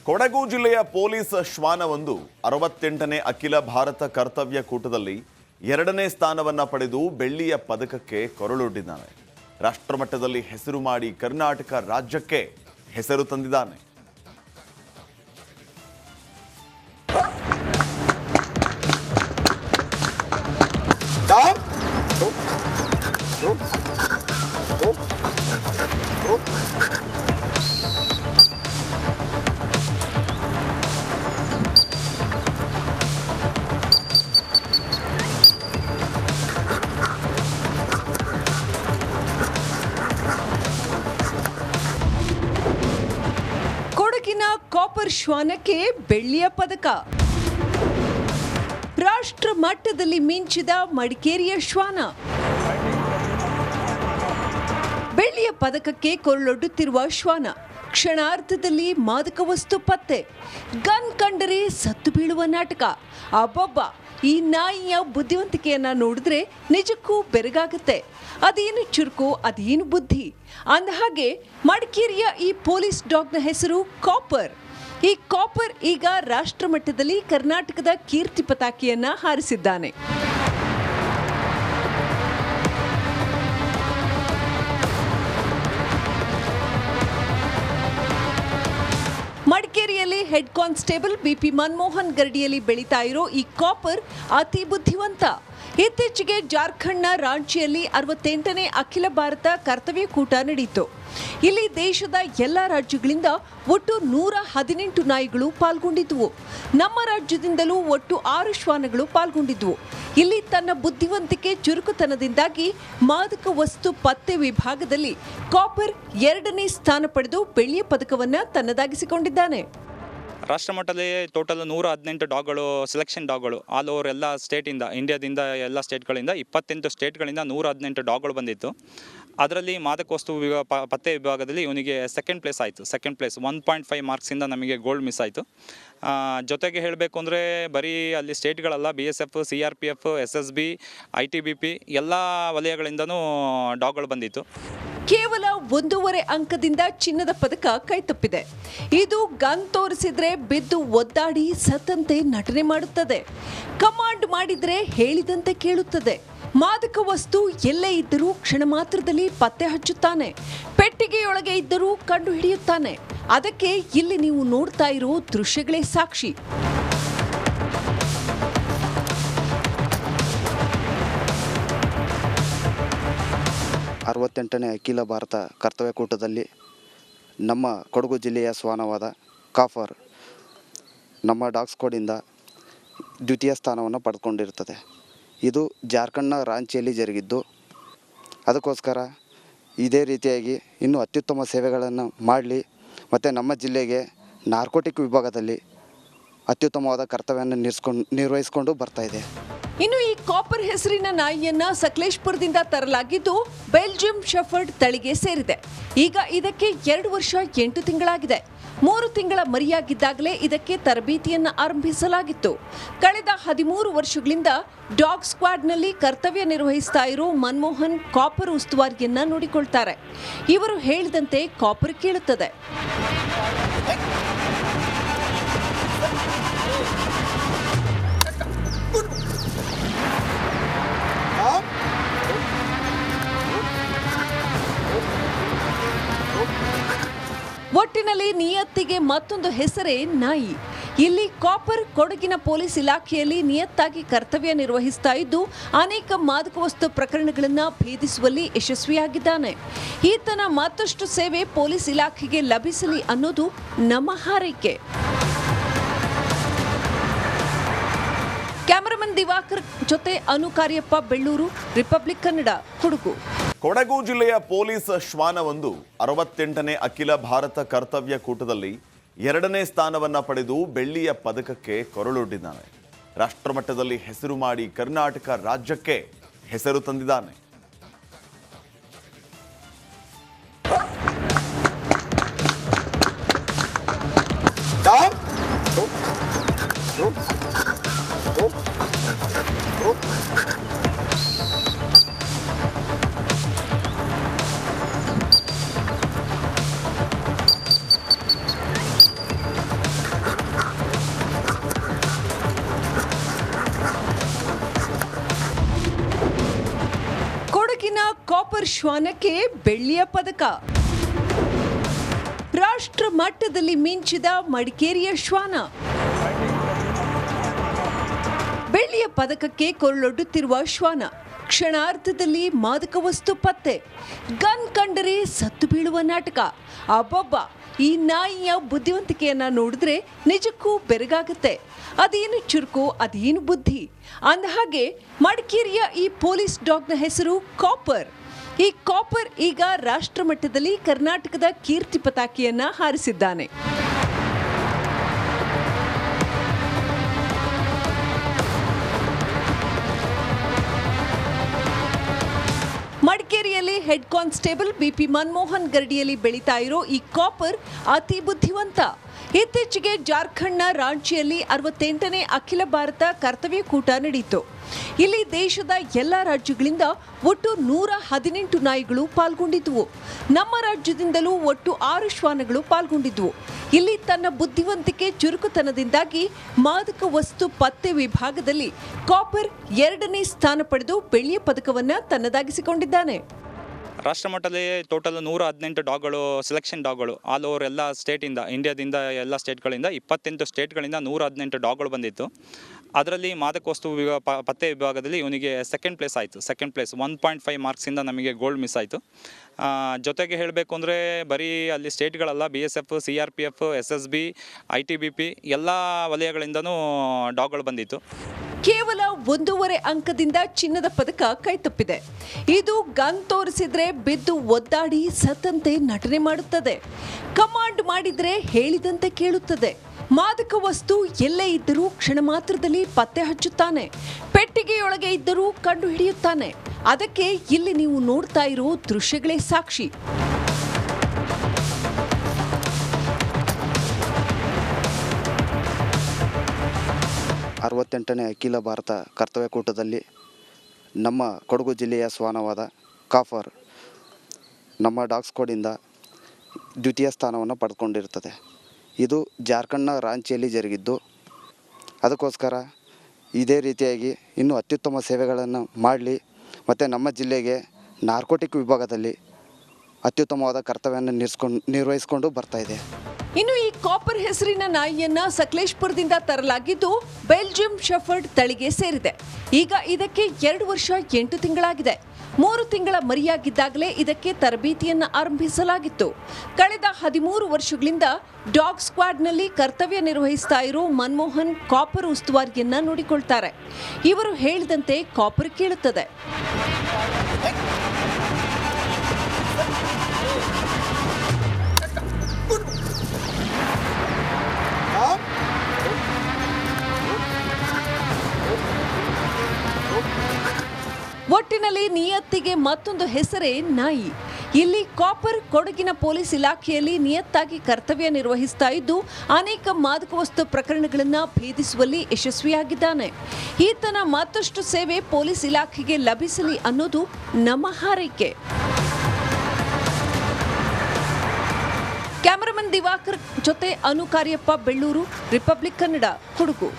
ಕೊಡಗು ಜಿಲ್ಲೆಯ ಪೊಲೀಸ್ ಶ್ವಾನವೊಂದು 68ನೇ ಅಖಿಲ ಭಾರತ ಕರ್ತವ್ಯ ಕೂಟದಲ್ಲಿ 2ನೇ ಸ್ಥಾನವನ್ನ ಪಡೆದು ಬೆಳ್ಳಿಯ ಪದಕಕ್ಕೆ ಕೊರಳೊಡ್ಡಿದ್ದಾನೆ. ರಾಷ್ಟ್ರಮಟ್ಟದಲ್ಲಿ ಹೆಸರು ಮಾಡಿ ಕರ್ನಾಟಕ ರಾಜ್ಯಕ್ಕೆ ಹೆಸರು ತಂದಿದ್ದಾನೆ. ಕೊಡಗಿನ ಕಾಪರ್ ಶ್ವಾನಕ್ಕೆ ಬೆಳ್ಳಿಯ ಪದಕ. ರಾಷ್ಟ್ರ ಮಟ್ಟದಲ್ಲಿ ಮಿಂಚಿದ ಮಡಿಕೇರಿಯ ಶ್ವಾನ ಬೆಳ್ಳಿಯ ಪದಕಕ್ಕೆ ಕೊರಳೊಡ್ಡುತ್ತಿರುವ ಶ್ವಾನ ಕ್ಷಣಾರ್ಧದಲ್ಲಿ ಮಾದಕ ವಸ್ತು ಪತ್ತೆ. ಗನ್ ಕಂಡರೆ ಸತ್ತು ಬೀಳುವ ನಾಟಕ. ಅಬ್ಬಬ್ಬ, ಈ ನಾಯಿಯ ಬುದ್ಧಿವಂತಿಕೆಯನ್ನ ನೋಡಿದ್ರೆ ನಿಜಕ್ಕೂ ಬೆರಗಾಗುತ್ತೆ. ಅದೇನು ಚುರುಕು, ಅದೇನು ಬುದ್ಧಿ. ಅಂದಹಾಗೆ ಮಡಿಕೇರಿಯ ಈ ಪೊಲೀಸ್ ಡಾಗ್ನ ಹೆಸರು ಕಾಪರ್. ಈ ಕಾಪರ್ ಈಗ ರಾಷ್ಟ್ರ ಮಟ್ಟದಲ್ಲಿ ಕರ್ನಾಟಕದ ಕೀರ್ತಿ ಪತಾಕೆಯನ್ನ ಹಾರಿಸಿದ್ದಾನೆ. ಮಡಿಕೇರಿಯಲ್ಲಿ ಹೆಡ್ ಕಾನ್ಸ್ಟೇಬಲ್ ಬಿಪಿ ಮನಮೋಹನ್ ಗರಡಿಯಲ್ಲಿ ಬೆಳೀತಾ ಇರೋ ಈ ಕಾಪರ್ ಅತಿ ಬುದ್ಧಿವಂತ. ಇತ್ತೀಚೆಗೆ ಜಾರ್ಖಂಡ್ನ ರಾಂಚಿಯಲ್ಲಿ 68ನೇ ಅಖಿಲ ಭಾರತ ಕರ್ತವ್ಯ ಕೂಟ ನಡೆಯಿತು. ಇಲ್ಲಿ ದೇಶದ ಎಲ್ಲ ರಾಜ್ಯಗಳಿಂದ ಒಟ್ಟು 118 ನಾಯಿಗಳು ಪಾಲ್ಗೊಂಡಿದ್ವು. ನಮ್ಮ ರಾಜ್ಯದಿಂದಲೂ ಒಟ್ಟು 6 ಶ್ವಾನಗಳು ಪಾಲ್ಗೊಂಡಿದ್ವು. ಇಲ್ಲಿ ತನ್ನ ಬುದ್ಧಿವಂತಿಕೆ ಚುರುಕುತನದಿಂದಾಗಿ ಮಾದಕ ವಸ್ತು ಪತ್ತೆ ವಿಭಾಗದಲ್ಲಿ ಕಾಪರ್ 2ನೇ ಸ್ಥಾನ ಪಡೆದು ಬೆಳ್ಳಿಯ ಪದಕವನ್ನು ತನ್ನದಾಗಿಸಿಕೊಂಡಿದ್ದಾನೆ. ರಾಷ್ಟ್ರಮಟ್ಟದಲ್ಲಿ ಟೋಟಲ್ 118 ಡಾಗ್ಗಳು, ಸೆಲೆಕ್ಷನ್ ಡಾಗ್ಗಳು ಆಲ್ ಓವರ್ ಎಲ್ಲ ಸ್ಟೇಟಿಂದ, ಇಂಡಿಯಾದಿಂದ ಎಲ್ಲ ಸ್ಟೇಟ್ಗಳಿಂದ 28 ಸ್ಟೇಟ್ಗಳಿಂದ 118 ಡಾಗ್ಗಳು ಬಂದಿತ್ತು. ಅದರಲ್ಲಿ ಮಾದಕ ವಸ್ತು ಪತ್ತೆ ವಿಭಾಗದಲ್ಲಿ ಇವನಿಗೆ ಸೆಕೆಂಡ್ ಪ್ಲೇಸ್ ಆಯಿತು. ಸೆಕೆಂಡ್ ಪ್ಲೇಸ್ 1.5 ಮಾರ್ಕ್ಸಿಂದ ನಮಗೆ ಗೋಲ್ಡ್ ಮಿಸ್ ಆಯಿತು. ಜೊತೆಗೆ ಹೇಳಬೇಕು ಅಂದರೆ ಬರೀ ಅಲ್ಲಿ ಸ್ಟೇಟ್ಗಳಲ್ಲ, BSF, CRPF, SSB, ITBP ಎಲ್ಲ ವಲಯಗಳಿಂದನೂ ಡಾಗ್ಗಳು ಬಂದಿತ್ತು. ಕೇವಲ 1.5 ಅಂಕದಿಂದ ಚಿನ್ನದ ಪದಕ ಕೈತಪ್ಪಿದೆ. ಇದು ಗನ್ ತೋರಿಸಿದ್ರೆ ಬಿದ್ದು ಒದ್ದಾಡಿ ಸತ್ತಂತೆ ನಟನೆ ಮಾಡುತ್ತದೆ. ಕಮಾಂಡ್ ಮಾಡಿದ್ರೆ ಹೇಳಿದಂತೆ ಕೇಳುತ್ತದೆ. ಮಾದಕ ವಸ್ತು ಎಲ್ಲೇ ಇದ್ದರೂ ಕ್ಷಣ ಮಾತ್ರದಲ್ಲಿ ಪತ್ತೆ ಹಚ್ಚುತ್ತಾನೆ. ಪೆಟ್ಟಿಗೆಯೊಳಗೆ ಇದ್ದರೂ ಕಂಡು ಹಿಡಿಯುತ್ತಾನೆ. ಅದಕ್ಕೆ ಇಲ್ಲಿ ನೀವು ನೋಡ್ತಾ ಇರೋ ದೃಶ್ಯಗಳೇ ಸಾಕ್ಷಿ. ನೇ ಅಖಿಲ ಭಾರತ ಕರ್ತವ್ಯ ಕೂಟದಲ್ಲಿ ನಮ್ಮ ಕೊಡಗು ಜಿಲ್ಲೆಯ ಶ್ವಾನವಾದ ಕಾಪರ್ ನಮ್ಮ ಡಾಗ್ ಸ್ಕ್ವಾಡಿಂದ ದ್ವಿತೀಯ ಸ್ಥಾನವನ್ನು ಪಡೆದುಕೊಂಡಿರುತ್ತದೆ. ಇದು ಜಾರ್ಖಂಡ್ನ ರಾಂಚಿಯಲ್ಲಿ ಜರುಗಿದ್ದು, ಅದಕ್ಕೋಸ್ಕರ ಇದೇ ರೀತಿಯಾಗಿ ಇನ್ನೂ ಅತ್ಯುತ್ತಮ ಸೇವೆಗಳನ್ನು ಮಾಡಲಿ ಮತ್ತು ನಮ್ಮ ಜಿಲ್ಲೆಗೆ ನಾರ್ಕೋಟಿಕ್ ವಿಭಾಗದಲ್ಲಿ ಅತ್ಯುತ್ತಮವಾದ ಕರ್ತವ್ಯವನ್ನು ನಿರ್ವಹಿಸಿಕೊಂಡು ಬರ್ತಾ ಇದೆ. ಇನ್ನು ಈ ಕಾಪರ್ ಹೆಸರಿನ ನಾಯಿಯನ್ನ ಸಕಲೇಶ್ಪುರದಿಂದ ತರಲಾಗಿದ್ದು ಬೆಲ್ಜಿಯಂ ಶೆಫರ್ಡ್ ತಳಿಗೆ ಸೇರಿದೆ. ಈಗ ಇದಕ್ಕೆ 2 ವರ್ಷ 8 ತಿಂಗಳಾಗಿದೆ. 3 ತಿಂಗಳ ಮರಿಯಾಗಿದ್ದಾಗಲೇ ಇದಕ್ಕೆ ತರಬೇತಿಯನ್ನ ಆರಂಭಿಸಲಾಗಿತ್ತು. ಕಳೆದ 13 ವರ್ಷಗಳಿಂದ ಡಾಗ್ ಸ್ಕ್ವಾಡ್ನಲ್ಲಿ ಕರ್ತವ್ಯ ನಿರ್ವಹಿಸ್ತಾ ಇರೋ ಮನಮೋಹನ್ ಕಾಪರ್ ಉಸ್ತುವಾರಿಯನ್ನ ನೋಡಿಕೊಳ್ತಾರೆ. ಇವರು ಹೇಳಿದಂತೆ ಕಾಪರ್ ಕೇಳುತ್ತದೆ. ಒಟ್ಟಿನಲ್ಲಿ ನಿಯತ್ತಿಗೆ ಮತ್ತೊಂದು ಹೆಸರೇ ನಾಯಿ. ಇಲ್ಲಿ ಕಾಪರ್ ಕೊಡಗಿನ ಪೊಲೀಸ್ ಇಲಾಖೆಯಲ್ಲಿ ನಿಯತ್ತಾಗಿ ಕರ್ತವ್ಯ ನಿರ್ವಹಿಸ್ತಾ ಇದ್ದು ಅನೇಕ ಮಾದಕ ವಸ್ತು ಪ್ರಕರಣಗಳನ್ನು ಭೇದಿಸುವಲ್ಲಿ ಯಶಸ್ವಿಯಾಗಿದ್ದಾನೆ. ಈತನ ಮತ್ತಷ್ಟು ಸೇವೆ ಪೊಲೀಸ್ ಇಲಾಖೆಗೆ ಲಭಿಸಲಿ ಅನ್ನೋದು ನಮ್ಮ ಹಾರೈಕೆ. ಕ್ಯಾಮರಾಮನ್ ದಿವಾಕರ್ ಜೊತೆ ಅನು ಕಾರ್ಯಪ್ಪ, ಬೆಳ್ಳೂರು, ರಿಪಬ್ಲಿಕ್ ಕನ್ನಡ, ಕೊಡಗು. ಕೊಡಗು ಜಿಲ್ಲೆಯ ಪೊಲೀಸ್ ಶ್ವಾನವೊಂದು 68ನೇ ಅಖಿಲ ಭಾರತ ಕರ್ತವ್ಯ ಕೂಟದಲ್ಲಿ 2ನೇ ಸ್ಥಾನವನ್ನ ಪಡೆದು ಬೆಳ್ಳಿಯ ಪದಕಕ್ಕೆ ಕೊರಳೊಡ್ಡಿದ್ದಾನೆ. ರಾಷ್ಟ್ರಮಟ್ಟದಲ್ಲಿ ಹೆಸರು ಮಾಡಿ ಕರ್ನಾಟಕ ರಾಜ್ಯಕ್ಕೆ ಹೆಸರು ತಂದಿದ್ದಾನೆ. ಶ್ವಾನಕ್ಕೆ ಬೆಳ್ಳಿಯ ಪದಕ. ರಾಷ್ಟ್ರ ಮಟ್ಟದಲ್ಲಿ ಮಿಂಚಿದ ಮಡಿಕೇರಿಯ ಶ್ವಾನ. ಬೆಳ್ಳಿಯ ಪದಕಕ್ಕೆ ಕೊರಳೊಡ್ಡುತ್ತಿರುವ ಶ್ವಾನ. ಕ್ಷಣಾರ್ಧದಲ್ಲಿ ಮಾದಕ ವಸ್ತು ಪತ್ತೆ. ಗನ್ ಕಂಡರೆ ಸತ್ತು ಬೀಳುವ ನಾಟಕ. ಅಬ್ಬಬ್ಬ, ಈ ನಾಯಿಯ ಬುದ್ಧಿವಂತಿಕೆಯನ್ನ ನೋಡಿದ್ರೆ ನಿಜಕ್ಕೂ ಬೆರಗಾಗುತ್ತೆ. ಅದೇನು ಚುರುಕು, ಅದೇನು ಬುದ್ಧಿ. ಅಂದಹಾಗೆ ಮಡಿಕೇರಿಯ ಈ ಪೊಲೀಸ್ ಡಾಗ್ನ ಹೆಸರು ಕಾಪರ್. ಈ ಕಾಪರ್ ಈಗ ರಾಷ್ಟ್ರ ಮಟ್ಟದಲ್ಲಿ ಕರ್ನಾಟಕದ ಕೀರ್ತಿ ಪತಾಕೆಯನ್ನ ಹಾರಿಸಿದ್ದಾನೆ. ಮಡಿಕೇರಿಯಲ್ಲಿ ಹೆಡ್ ಕಾನ್ಸ್ಟೇಬಲ್ ಬಿಪಿ ಮನಮೋಹನ್ ಗರಡಿಯಲ್ಲಿ ಬೆಳೀತಾ ಇರೋ ಈ ಕಾಪರ್ ಅತಿ ಬುದ್ಧಿವಂತ. ಇತ್ತೀಚೆಗೆ ಜಾರ್ಖಂಡ್ನ ರಾಂಚಿಯಲ್ಲಿ 68ನೇ ಅಖಿಲ ಭಾರತ ಕರ್ತವ್ಯ ಕೂಟ ನಡೆಯಿತು. ಇಲ್ಲಿ ದೇಶದ ಎಲ್ಲ ರಾಜ್ಯಗಳಿಂದ ಒಟ್ಟು 118 ನಾಯಿಗಳು ಪಾಲ್ಗೊಂಡಿದ್ವು. ನಮ್ಮ ರಾಜ್ಯದಿಂದಲೂ ಒಟ್ಟು 6 ಶ್ವಾನಗಳು ಪಾಲ್ಗೊಂಡಿದ್ವು. ಇಲ್ಲಿ ತನ್ನ ಬುದ್ಧಿವಂತಿಕೆ ಚುರುಕುತನದಿಂದಾಗಿ ಮಾದಕ ವಸ್ತು ಪತ್ತೆ ವಿಭಾಗದಲ್ಲಿ ಕಾಪರ್ 2ನೇ ಸ್ಥಾನ ಪಡೆದು ಬೆಳ್ಳಿಯ ಪದಕವನ್ನ ತನ್ನದಾಗಿಸಿಕೊಂಡಿದ್ದಾನೆ. ರಾಷ್ಟ್ರ ಮಟ್ಟದಲ್ಲಿ ಟೋಟಲ್ 118 ಡಾಗ್ಗಳು ಸೆಲೆಕ್ಷನ್ ಡಾಗ್ಗಳು ಆಲ್ ಓವರ್ ಎಲ್ಲ ಸ್ಟೇಟಿಂದ, ಇಂಡಿಯಾದಿಂದ ಎಲ್ಲ ಸ್ಟೇಟ್ಗಳಿಂದ 28 ಸ್ಟೇಟ್ಗಳಿಂದ 118 ಡಾಗ್ಗಳು ಬಂದಿತ್ತು. ಅದರಲ್ಲಿ ಮಾದಕ ವಸ್ತು ಪತ್ತೆ ವಿಭಾಗದಲ್ಲಿ ಇವನಿಗೆ ಸೆಕೆಂಡ್ ಪ್ಲೇಸ್ ಆಯಿತು. ಸೆಕೆಂಡ್ ಪ್ಲೇಸ್ 1.5 ಮಾರ್ಕ್ಸಿಂದ ನಮಗೆ ಗೋಲ್ಡ್ ಮಿಸ್ ಆಯಿತು. ಜೊತೆಗೆ ಹೇಳಬೇಕು ಅಂದರೆ ಬರೀ ಅಲ್ಲಿ ಸ್ಟೇಟ್ಗಳಲ್ಲ, BSF, CRPF, SSB, ITBP ಎಲ್ಲ ವಲಯಗಳಿಂದನೂ ಡಾಗ್ಗಳು ಬಂದಿತ್ತು. ಕೇವಲ 1.5 ಅಂಕದಿಂದ ಚಿನ್ನದ ಪದಕ ಕೈತಪ್ಪಿದೆ. ಇದು ಗನ್ ತೋರಿಸಿದ್ರೆ ಬಿದ್ದು ಒದ್ದಾಡಿ ಸತ್ತಂತೆ ನಟನೆ ಮಾಡುತ್ತದೆ. ಕಮಾಂಡ್ ಮಾಡಿದ್ರೆ ಹೇಳಿದಂತೆ ಕೇಳುತ್ತದೆ. ಮಾದಕ ವಸ್ತು ಎಲ್ಲೇ ಇದ್ದರೂ ಕ್ಷಣ ಮಾತ್ರದಲ್ಲಿ ಪತ್ತೆ ಹಚ್ಚುತ್ತಾನೆ. ಪೆಟ್ಟಿಗೆಯೊಳಗೆ ಇದ್ದರೂ ಕಂಡು ಹಿಡಿಯುತ್ತಾನೆ. ಅದಕ್ಕೆ ಇಲ್ಲಿ ನೀವು ನೋಡ್ತಾ ಇರೋ ದೃಶ್ಯಗಳೇ ಸಾಕ್ಷಿ. ನೇ ಅಖಿಲ ಭಾರತ ಕರ್ತವ್ಯ ಕೂಟದಲ್ಲಿ ನಮ್ಮ ಕೊಡಗು ಜಿಲ್ಲೆಯ ಶ್ವಾನವಾದ ಕಾಫರ್ ನಮ್ಮ ಡಾಗ್ ಸ್ಕ್ವಾಡಿಂದ ದ್ವಿತೀಯ ಸ್ಥಾನವನ್ನು ಪಡೆದುಕೊಂಡಿರುತ್ತದೆ. ಇದು ಜಾರ್ಖಂಡ್ನ ರಾಂಚಿಯಲ್ಲಿ ಜರುಗಿದ್ದು, ಅದಕ್ಕೋಸ್ಕರ ಇದೇ ರೀತಿಯಾಗಿ ಇನ್ನೂ ಅತ್ಯುತ್ತಮ ಸೇವೆಗಳನ್ನು ಮಾಡಲಿ ಮತ್ತು ನಮ್ಮ ಜಿಲ್ಲೆಗೆ ನಾರ್ಕೋಟಿಕ್ ವಿಭಾಗದಲ್ಲಿ ಅತ್ಯುತ್ತಮವಾದ ಕರ್ತವ್ಯವನ್ನು ನಿರ್ವಹಿಸಿಕೊಂಡು ಬರ್ತಾಯಿದೆ. ಇನ್ನು ಈ ಕಾಪರ್ ಹೆಸರಿನ ನಾಯಿಯನ್ನ ಸಕಲೇಶ್ಪುರದಿಂದ ತರಲಾಗಿದ್ದು ಬೆಲ್ಜಿಯಂ ಶೆಫರ್ಡ್ ತಳಿಗೆ ಸೇರಿದೆ. ಈಗ ಇದಕ್ಕೆ 2 ವರ್ಷ 8 ತಿಂಗಳಾಗಿದೆ. 3 ತಿಂಗಳ ಮರಿಯಾಗಿದ್ದಾಗಲೇ ಇದಕ್ಕೆ ತರಬೇತಿಯನ್ನ ಆರಂಭಿಸಲಾಗಿತ್ತು. ಕಳೆದ 13 ವರ್ಷಗಳಿಂದ ಡಾಗ್ ಸ್ಕ್ವಾಡ್ನಲ್ಲಿ ಕರ್ತವ್ಯ ನಿರ್ವಹಿಸ್ತಾ ಇರೋ ಮನಮೋಹನ್ ಕಾಪರ್ ಉಸ್ತುವಾರಿಯನ್ನ ನೋಡಿಕೊಳ್ತಾರೆ. ಇವರು ಹೇಳಿದಂತೆ ಕಾಪರ್ ಕೇಳುತ್ತದೆ. ಒಟ್ಟಿನಲ್ಲಿ ನಿಯತ್ತಿಗೆ ಮತ್ತೊಂದು ಹೆಸರೇ ನಾಯಿ. ಇಲ್ಲಿ ಕಾಪರ್ ಕೊಡಗಿನ ಪೊಲೀಸ್ ಇಲಾಖೆಯಲ್ಲಿ ನಿಯತ್ತಾಗಿ ಕರ್ತವ್ಯ ನಿರ್ವಹಿಸ್ತಾ ಇದ್ದು ಅನೇಕ ಮಾದಕ ವಸ್ತು ಪ್ರಕರಣಗಳನ್ನು ಭೇದಿಸುವಲ್ಲಿ ಯಶಸ್ವಿಯಾಗಿದ್ದಾನೆ. ಈತನ ಮತ್ತಷ್ಟು ಸೇವೆ ಪೊಲೀಸ್ ಇಲಾಖೆಗೆ ಲಭಿಸಲಿ ಅನ್ನೋದು ನಮ್ಮ ಹಾರೈಕೆ. ಕ್ಯಾಮರಾಮನ್ ದಿವಾಕರ್ ಜೊತೆ ಅನು ಕಾರ್ಯಪ್ಪ, ಬೆಳ್ಳೂರು, ರಿಪಬ್ಲಿಕ್ ಕನ್ನಡ, ಕೊಡಗು.